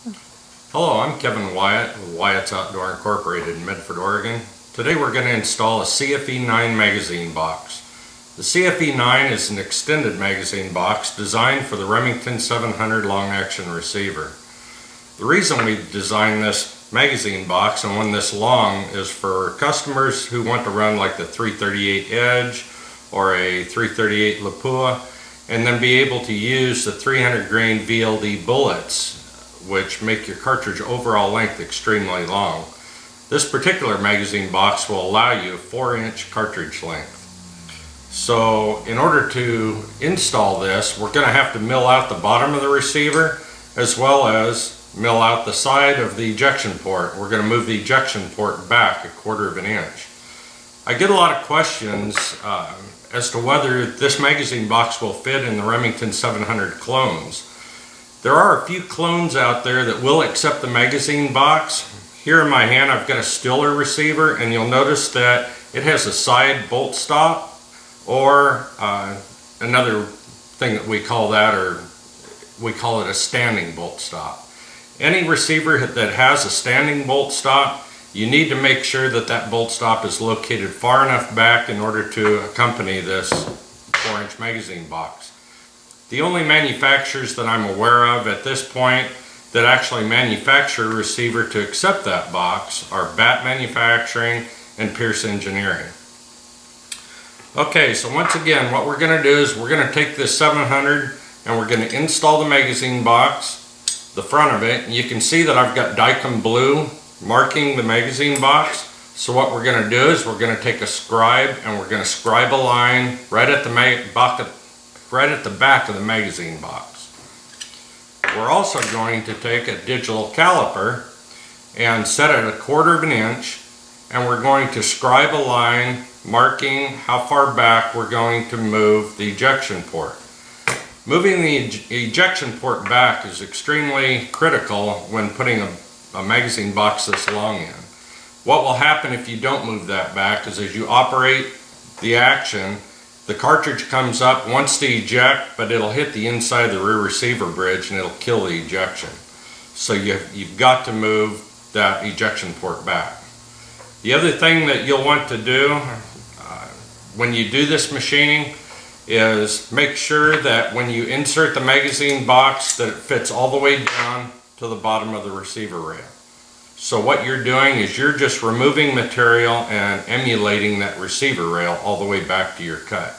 Hello, I'm Kevin Wyatt with Wyatt's Outdoor Incorporated in Medford, Oregon. Today we're going to install a CFE 9 magazine box. The CFE 9 is an extended magazine box designed for the Remington 700 long-action receiver. The reason we designed this magazine box and one this long is for customers who want to run like the 338 Edge or a 338 Lapua and then be able to use the 300 grain VLD bullets, which make your cartridge overall length extremely long. This particular magazine box will allow you a 4-inch cartridge length. So in order to install this, we're going to have to mill out the bottom of the receiver as well as mill out the side of the ejection port. We're going to move the ejection port back 1/4 of an inch. I get a lot of questions as to whether this magazine box will fit in the Remington 700 clones. There are a few clones out there that will accept the magazine box. Here in my hand I've got a Stiller receiver, and you'll notice that it has a side bolt stop, or another thing that we call that, or we call it a standing bolt stop. Any receiver that has a standing bolt stop, you need to make sure that that bolt stop is located far enough back in order to accompany this 4-inch magazine box. The only manufacturers that I'm aware of at this point that actually manufacture a receiver to accept that box are Bat Manufacturing and Pierce Engineering. Okay, so once again, what we're going to do is we're going to take this 700 and we're going to install the magazine box, the front of it. And you can see that I've got Dykem blue marking the magazine box. So what we're going to do is we're going to take a scribe and we're going to scribe a line right at the back of the magazine box. We're also going to take a digital caliper and set it 1/4 of an inch, and we're going to scribe a line marking how far back we're going to move the ejection port. Moving the ejection port back is extremely critical when putting a magazine box this long in. What will happen if you don't move that back is as you operate the action, the cartridge comes up, wants to eject, but it'll hit the inside of the rear receiver bridge and it'll kill the ejection. So you've got to move that ejection port back. The other thing that you'll want to do when you do this machining is make sure that when you insert the magazine box that it fits all the way down to the bottom of the receiver rail. So what you're doing is you're just removing material and emulating that receiver rail all the way back to your cut.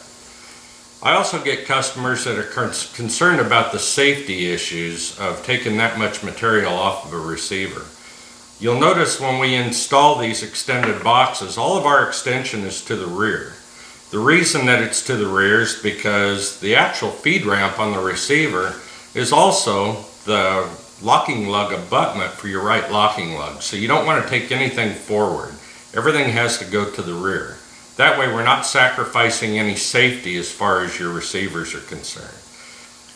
I also get customers that are concerned about the safety issues of taking that much material off of a receiver. You'll notice when we install these extended boxes, all of our extension is to the rear. The reason that it's to the rear is because the actual feed ramp on the receiver is also the locking lug abutment for your right locking lug. So you don't want to take anything forward. Everything has to go to the rear. That way we're not sacrificing any safety as far as your receivers are concerned.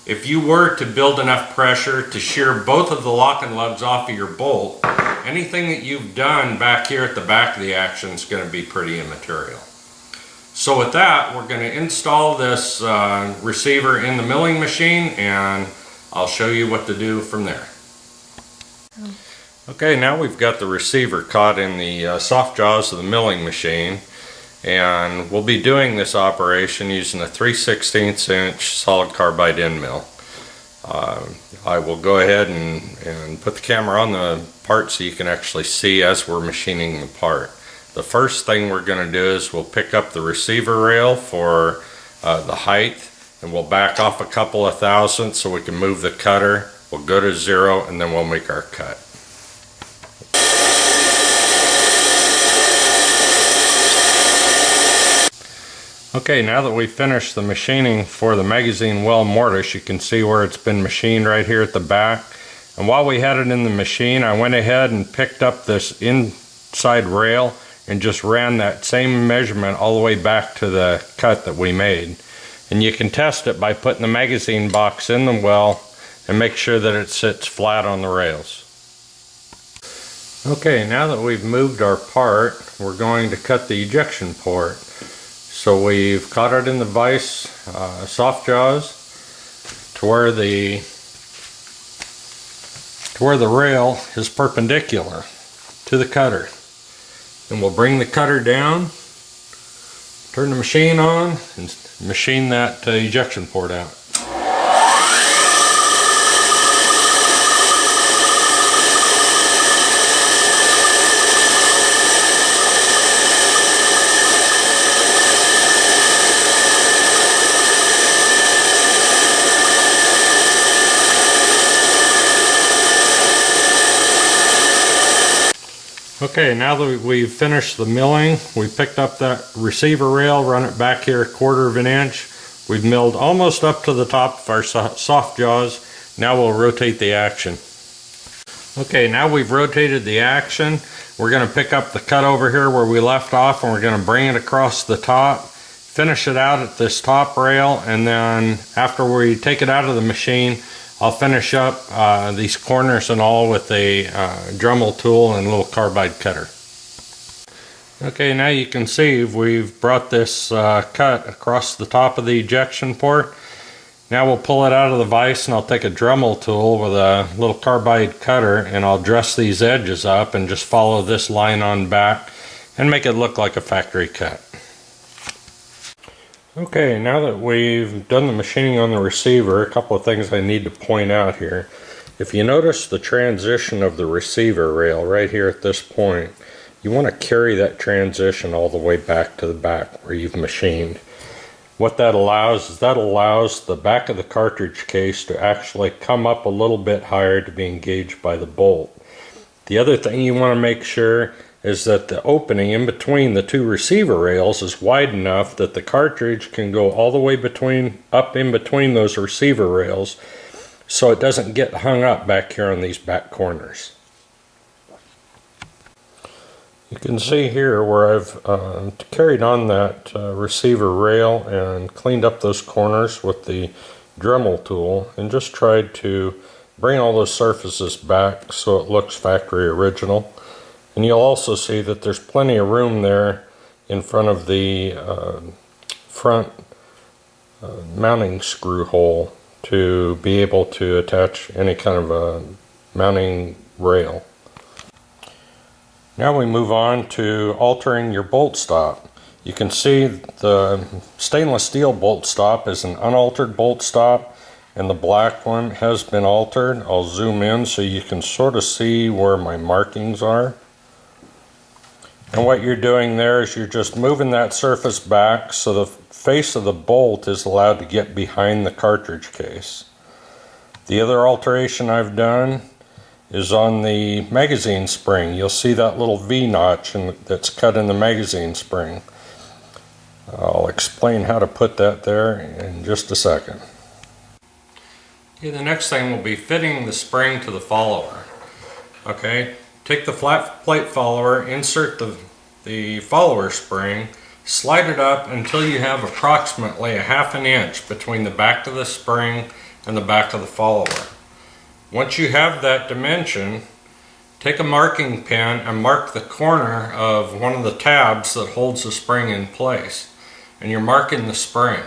If you were to build enough pressure to shear both of the locking lugs off of your bolt, anything that you've done back here at the back of the action is going to be pretty immaterial. So with that, we're going to install this receiver in the milling machine, and I'll show you what to do from there. Okay, now we've got the receiver caught in the soft jaws of the milling machine, and we'll be doing this operation using a 3/16 inch solid carbide end mill. I will go ahead and put the camera on the part so you can actually see as we're machining the part. The first thing we're going to do is we'll pick up the receiver rail for the height, and we'll back off a couple of thousandths so we can move the cutter. We'll go to 0 and then we'll make our cut. Okay, now that we've finished the machining for the magazine well mortise, you can see where it's been machined right here at the back. And while we had it in the machine, I went ahead and picked up this inside rail and just ran that same measurement all the way back to the cut that we made. And you can test it by putting the magazine box in the well and make sure that it sits flat on the rails. Okay, now that we've moved our part, we're going to cut the ejection port. So we've caught it in the vise soft jaws to where the to where the rail is perpendicular to the cutter. And we'll bring the cutter down, turn the machine on, and machine that ejection port out. Okay, now that we've finished the milling, we picked up that receiver rail, run it back here 1/4 of an inch. We've milled almost up to the top of our soft jaws. Now we'll rotate the action. Okay, now we've rotated the action. We're going to pick up the cut over here where we left off, and we're going to bring it across the top, finish it out at this top rail, and then after we take it out of the machine, I'll finish up these corners and all with a Dremel tool and a little carbide cutter. Okay, now you can see we've brought this cut across the top of the ejection port. Now we'll pull it out of the vise, and I'll take a Dremel tool with a little carbide cutter, and I'll dress these edges up and just follow this line on back and make it look like a factory cut. Okay, now that we've done the machining on the receiver, a couple of things I need to point out here. If you notice the transition of the receiver rail right here at this point, you want to carry that transition all the way back to the back where you've machined. What that allows is the back of the cartridge case to actually come up a little bit higher to be engaged by the bolt. The other thing you want to make sure is that the opening in between the two receiver rails is wide enough that the cartridge can go all the way up in between those receiver rails, so it doesn't get hung up back here on these back corners. You can see here where I've carried on that receiver rail and cleaned up those corners with the Dremel tool and just tried to bring all those surfaces back so it looks factory original. And you'll also see that there's plenty of room there in front of the front mounting screw hole to be able to attach any kind of a mounting rail. Now we move on to altering your bolt stop. You can see the stainless steel bolt stop is an unaltered bolt stop, and the black one has been altered. I'll zoom in so you can sort of see where my markings are. And what you're doing there is you're just moving that surface back so the face of the bolt is allowed to get behind the cartridge case. The other alteration I've done is on the magazine spring. You'll see that little V-notch that's cut in the magazine spring. I'll explain how to put that there in just a second. Okay, the next thing will be fitting the spring to the follower. Okay. Take the flat plate follower, insert the follower spring, slide it up until you have approximately 1/2 inch between the back of the spring and the back of the follower. Once you have that dimension, take a marking pen and mark the corner of one of the tabs that holds the spring in place. And you're marking the spring.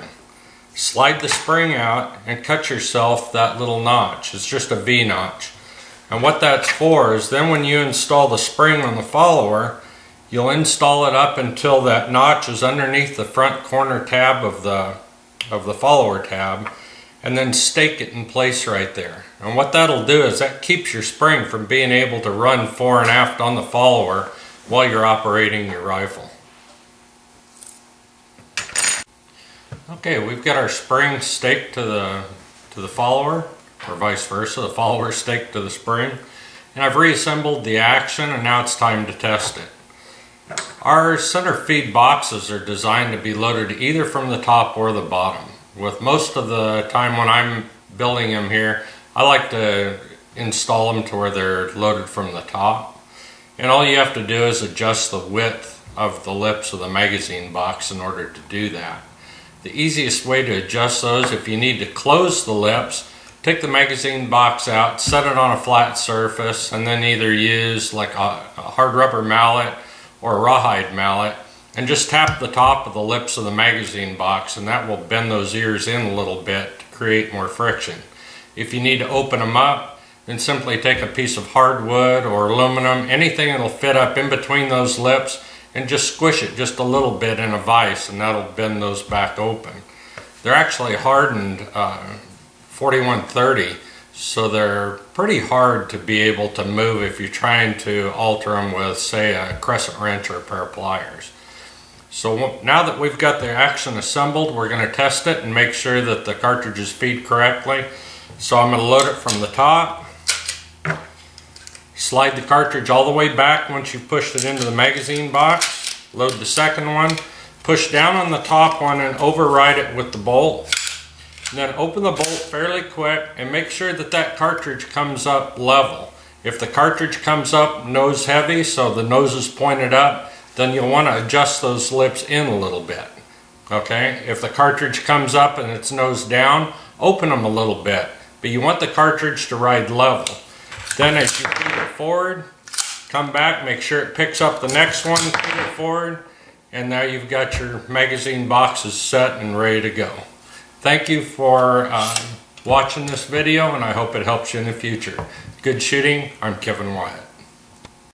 Slide the spring out and cut yourself that little notch. It's just a V-notch. And what that's for is then when you install the spring on the follower, you'll install it up until that notch is underneath the front corner tab of the follower tab, and then stake it in place right there. And what that'll do is that keeps your spring from being able to run fore and aft on the follower while you're operating your rifle. Okay, we've got our spring staked to the follower, or vice versa, the follower staked to the spring, and I've reassembled the action, and now it's time to test it. Our center feed boxes are designed to be loaded either from the top or the bottom. With most of the time when I'm building them here, I like to install them to where they're loaded from the top, and all you have to do is adjust the width of the lips of the magazine box in order to do that. The easiest way to adjust those, if you need to close the lips, take the magazine box out, set it on a flat surface, and then either use like a hard rubber mallet or a rawhide mallet and just tap the top of the lips of the magazine box, and that will bend those ears in a little bit to create more friction. If you need to open them up, then simply take a piece of hardwood or aluminum, anything that'll fit up in between those lips, and just squish it just a little bit in a vise, and that'll bend those back open. They're actually hardened 4130, so they're pretty hard to be able to move if you're trying to alter them with, say, a crescent wrench or a pair of pliers. So now that we've got the action assembled, we're going to test it and make sure that the cartridges feed correctly. So I'm going to load it from the top. Slide the cartridge all the way back once you've pushed it into the magazine box. Load the second one. Push down on the top one and override it with the bolt. And then open the bolt fairly quick and make sure that that cartridge comes up level. If the cartridge comes up nose heavy, so the nose is pointed up, then you'll want to adjust those lips in a little bit. Okay? If the cartridge comes up and it's nose down, open them a little bit. But you want the cartridge to ride level. Then as you feed it forward, come back, make sure it picks up the next one, feed it forward, and now you've got your magazine boxes set and ready to go. Thank you for watching this video, and I hope it helps you in the future. Good shooting. I'm Kevin Wyatt.